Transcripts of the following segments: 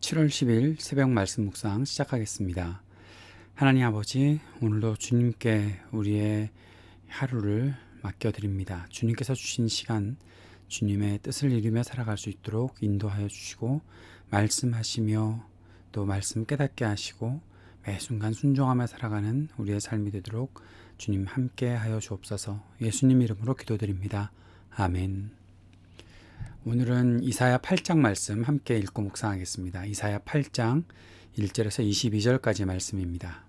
7월 10일 새벽 말씀 묵상 시작하겠습니다. 하나님 아버지, 오늘도 주님께 우리의 하루를 맡겨드립니다. 주님께서 주신 시간, 주님의 뜻을 이루며 살아갈 수 있도록 인도하여 주시고, 말씀하시며 또 말씀 깨닫게 하시고, 매 순간 순종하며 살아가는 우리의 삶이 되도록 주님 함께 하여 주옵소서. 예수님 이름으로 기도드립니다. 아멘. 오늘은 이사야 8장 말씀 함께 읽고 묵상하겠습니다. 이사야 8장 1절에서 22절까지 말씀입니다.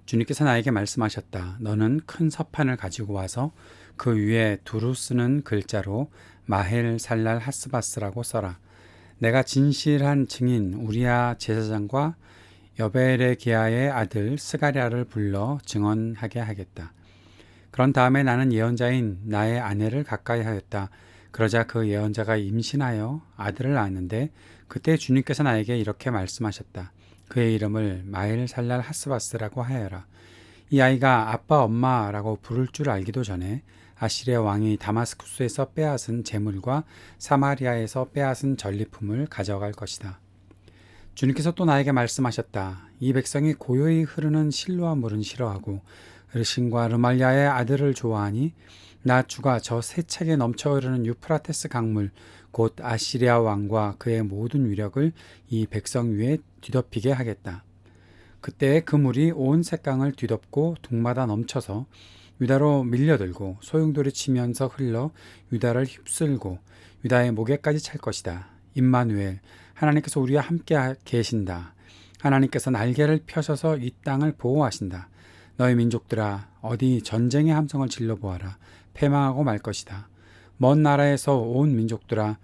주님께서 나에게 말씀하셨다. 너는 큰 서판을 가지고 와서 그 위에 두루 쓰는 글자로 마헬 살랄 하스바스라고 써라. 내가 진실한 증인 우리야 제사장과 여베레기야의 아들 스가랴를 불러 증언하게 하겠다. 그런 다음에 나는 예언자인 나의 아내를 가까이 하였다. 그러자 그 예언자가 임신하여 아들을 낳았는데 그때 주님께서 나에게 이렇게 말씀하셨다. 그의 이름을 마헬 살랄 하스바스라고 하여라. 이 아이가 아빠 엄마라고 부를 줄 알기도 전에 아시리아 왕이 다마스쿠스에서 빼앗은 재물과 사마리아에서 빼앗은 전리품을 가져갈 것이다. 주님께서 또 나에게 말씀하셨다. 이 백성이 고요히 흐르는 실로암 물은 싫어하고 르신과 르말리아의 아들을 좋아하니 나 주가 저 세차게 넘쳐 흐르는 유프라테스 강물 곧 아시리아 왕과 그의 모든 위력을 이 백성 위에 뒤덮이게 하겠다. 그때 그 물이 온 색강을 뒤덮고 둥마다 넘쳐서 유다로 밀려들고 소용돌이 치면서 흘러 유다를 휩쓸고 유다의 목에까지 찰 것이다. 임마누엘, 하나님께서 우리와 함께 계신다. 하나님께서 날개를 펴셔서 이 땅을 보호하신다. 너희 민족들아, 어디 전쟁의 함성을 질러보아라. 패망하고 말 것이다. 먼 나라에서 온 민족들아,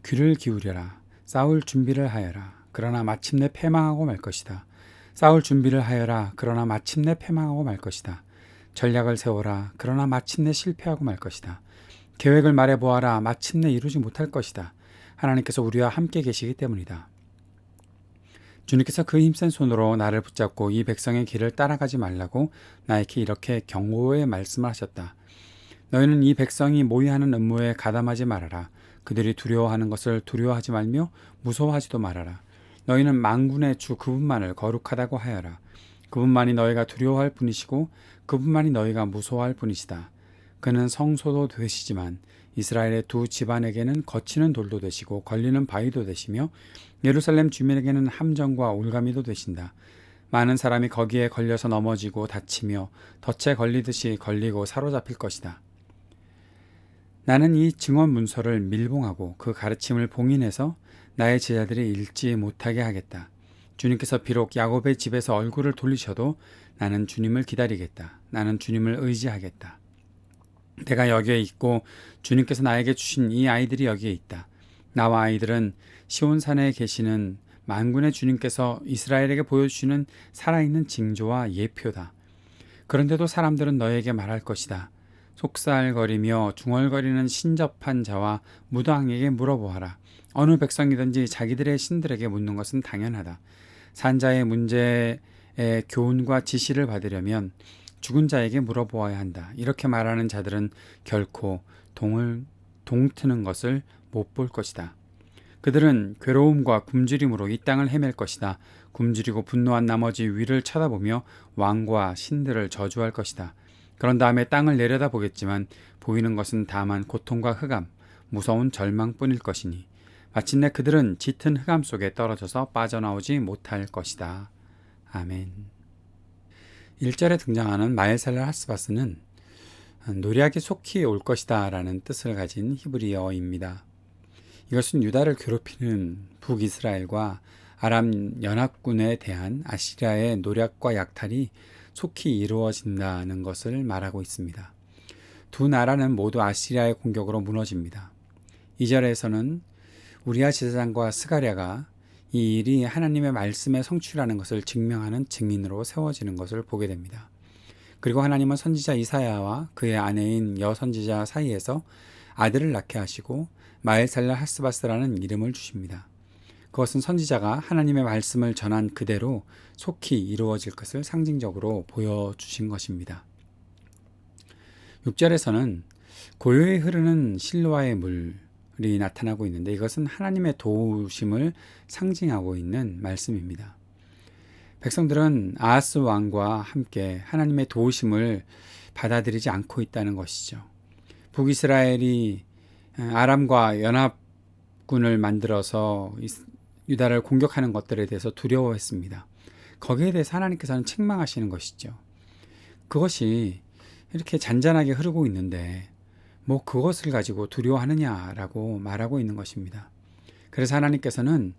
귀를 기울여라. 싸울 준비를 하여라. 그러나 마침내 패망하고 말 것이다. 싸울 준비를 하여라. 그러나 마침내 패망하고 말 것이다. 전략을 세워라. 그러나 마침내 실패하고 말 것이다. 계획을 말해보아라. 마침내 이루지 못할 것이다. 하나님께서 우리와 함께 계시기 때문이다. 주님께서 그 힘센 손으로 나를 붙잡고 이 백성의 길을 따라가지 말라고 나에게 이렇게 경고의 말씀을 하셨다. 너희는 이 백성이 모의하는 음모에 가담하지 말아라. 그들이 두려워하는 것을 두려워하지 말며 무서워하지도 말아라. 너희는 만군의 주 그분만을 거룩하다고 하여라. 그분만이 너희가 두려워할 분이시고 그분만이 너희가 무서워할 분이시다. 그는 성소도 되시지만 이스라엘의 두 집안에게는 거치는 돌도 되시고 걸리는 바위도 되시며 예루살렘 주민에게는 함정과 올가미도 되신다. 많은 사람이 거기에 걸려서 넘어지고 다치며 덫에 걸리듯이 걸리고 사로잡힐 것이다. 나는 이 증언 문서를 밀봉하고 그 가르침을 봉인해서 나의 제자들이 읽지 못하게 하겠다. 주님께서 비록 야곱의 집에서 얼굴을 돌리셔도 나는 주님을 기다리겠다. 나는 주님을 의지하겠다. 내가 여기에 있고 주님께서 나에게 주신 이 아이들이 여기에 있다. 나와 아이들은 시온산에 계시는 만군의 주님께서 이스라엘에게 보여주시는 살아있는 징조와 예표다. 그런데도 사람들은 너에게 말할 것이다. 속살거리며 중얼거리는 신접한 자와 무당에게 물어보아라. 어느 백성이든지 자기들의 신들에게 묻는 것은 당연하다. 산자의 문제에 교훈과 지시를 받으려면 죽은 자에게 물어보아야 한다. 이렇게 말하는 자들은 결코 동트는 것을 못 볼 것이다. 그들은 괴로움과 굶주림으로 이 땅을 헤맬 것이다. 굶주리고 분노한 나머지 위를 쳐다보며 왕과 신들을 저주할 것이다. 그런 다음에 땅을 내려다보겠지만 보이는 것은 다만 고통과 흑암, 무서운 절망뿐일 것이니 마침내 그들은 짙은 흑암 속에 떨어져서 빠져나오지 못할 것이다. 아멘. 1절에 등장하는 마헬살랄 하스바스는 노략이 속히 올 것이다 라는 뜻을 가진 히브리어입니다. 이것은 유다를 괴롭히는 북이스라엘과 아람 연합군에 대한 아시리아의 노략과 약탈이 속히 이루어진다는 것을 말하고 있습니다. 두 나라는 모두 아시리아의 공격으로 무너집니다. 2절에서는 우리야 제사장과 스가랴가 이 일이 하나님의 말씀의 성취라는 것을 증명하는 증인으로 세워지는 것을 보게 됩니다. 그리고 하나님은 선지자 이사야와 그의 아내인 여선지자 사이에서 아들을 낳게 하시고 마헬살랄 하스바스라는 이름을 주십니다. 그것은 선지자가 하나님의 말씀을 전한 그대로 속히 이루어질 것을 상징적으로 보여주신 것입니다. 6절에서는 고요히 흐르는 실로아의 물, 나타나고 있는데 이것은 하나님의 도우심을 상징하고 있는 말씀입니다. 백성들은 아하스 왕과 함께 하나님의 도우심을 받아들이지 않고 있다는 것이죠. 북이스라엘이 아람과 연합군을 만들어서 유다를 공격하는 것들에 대해서 두려워했습니다. 거기에 대해서 하나님께서는 책망하시는 것이죠. 그것이 이렇게 잔잔하게 흐르고 있는데 뭐 그것을 가지고 두려워하느냐라고 말하고 있는 것입니다. 그래서 하나님께서는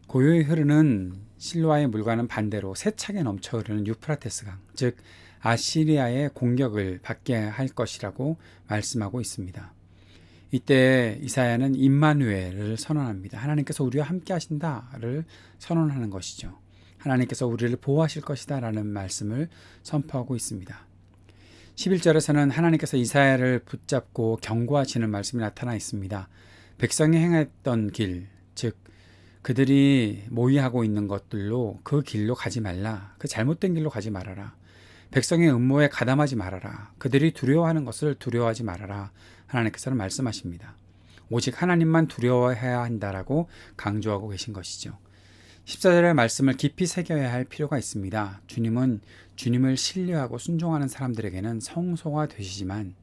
고요히 흐르는 실로아의 물과는 반대로 세차게 넘쳐 흐르는 유프라테스 강, 즉 아시리아의 공격을 받게 할 것이라고 말씀하고 있습니다. 이때 이사야는 임마누엘을 선언합니다. 하나님께서 우리와 함께 하신다를 선언하는 것이죠. 하나님께서 우리를 보호하실 것이다 라는 말씀을 선포하고 있습니다. 11절에서는 하나님께서 이사야를 붙잡고 경고하시는 말씀이 나타나 있습니다. 백성이 행했던 길, 즉 그들이 모의하고 있는 것들로 그 길로 가지 말라. 그 잘못된 길로 가지 말아라. 백성의 음모에 가담하지 말아라. 그들이 두려워하는 것을 두려워하지 말아라. 하나님께서는 말씀하십니다. 오직 하나님만 두려워해야 한다라고 강조하고 계신 것이죠. 14절의 말씀을 깊이 새겨야 할 필요가 있습니다. 주님은 주님을 신뢰하고 순종하는 사람들에게는 성소가 되시지만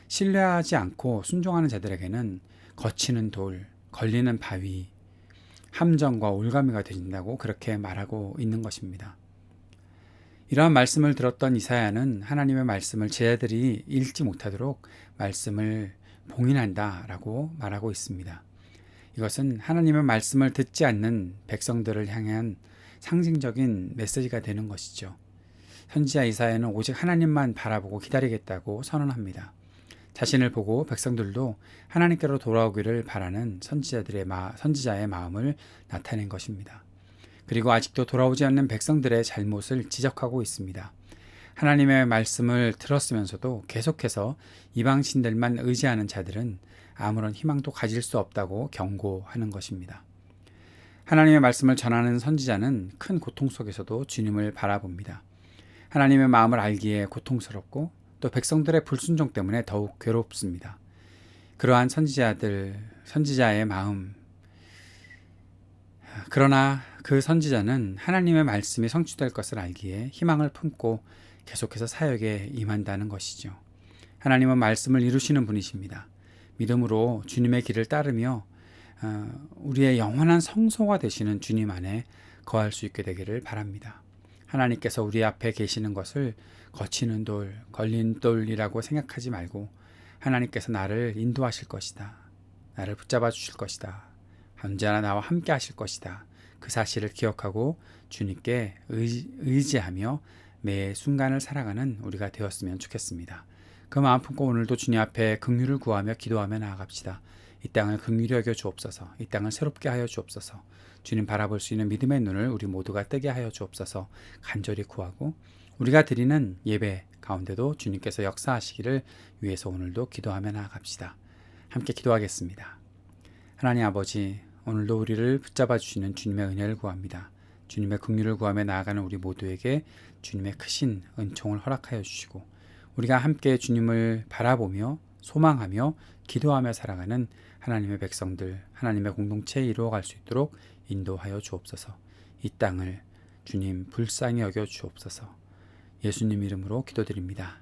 신뢰하지 않고 순종하는 자들에게는 거치는 돌, 걸리는 바위, 함정과 올가미가 되신다고 그렇게 말하고 있는 것입니다. 이러한 말씀을 들었던 이사야는 하나님의 말씀을 제자들이 읽지 못하도록 말씀을 봉인한다라고 말하고 있습니다. 이것은 하나님의 말씀을 듣지 않는 백성들을 향한 상징적인 메시지가 되는 것이죠. 선지자 이사야는 오직 하나님만 바라보고 기다리겠다고 선언합니다. 자신을 보고 백성들도 하나님께로 돌아오기를 바라는 선지자의 마음을 나타낸 것입니다. 그리고 아직도 돌아오지 않는 백성들의 잘못을 지적하고 있습니다. 하나님의 말씀을 들었으면서도 계속해서 이방신들만 의지하는 자들은 아무런 희망도 가질 수 없다고 경고하는 것입니다. 하나님의 말씀을 전하는 선지자는 큰 고통 속에서도 주님을 바라봅니다. 하나님의 마음을 알기에 고통스럽고 또 백성들의 불순종 때문에 더욱 괴롭습니다. 그러한 선지자의 마음. 그러나 그 선지자는 하나님의 말씀이 성취될 것을 알기에 희망을 품고 계속해서 사역에 임한다는 것이죠. 하나님은 말씀을 이루시는 분이십니다. 믿음으로 주님의 길을 따르며 우리의 영원한 성소가 되시는 주님 안에 거할 수 있게 되기를 바랍니다. 하나님께서 우리 앞에 계시는 것을 거치는 돌, 걸린 돌이라고 생각하지 말고 하나님께서 나를 인도하실 것이다. 나를 붙잡아 주실 것이다. 언제나 나와 함께 하실 것이다. 그 사실을 기억하고 주님께 의지하며 매 순간을 살아가는 우리가 되었으면 좋겠습니다. 그 마음 품고 오늘도 주님 앞에 긍휼을 구하며 기도하며 나아갑시다. 이 땅을 긍휼히 여겨 주옵소서. 이 땅을 새롭게 하여 주옵소서. 주님 바라볼 수 있는 믿음의 눈을 우리 모두가 뜨게 하여 주옵소서. 간절히 구하고 우리가 드리는 예배 가운데도 주님께서 역사하시기를 위해서 오늘도 기도하며 나아갑시다. 함께 기도하겠습니다. 하나님 아버지, 오늘도 우리를 붙잡아 주시는 주님의 은혜를 구합니다. 주님의 긍휼을 구하며 나아가는 우리 모두에게 주님의 크신 은총을 허락하여 주시고 우리가 함께 주님을 바라보며 소망하며 기도하며 살아가는 하나님의 백성들, 하나님의 공동체에 이루어갈 수 있도록 인도하여 주옵소서. 이 땅을 주님 불쌍히 여겨 주옵소서. 예수님 이름으로 기도드립니다.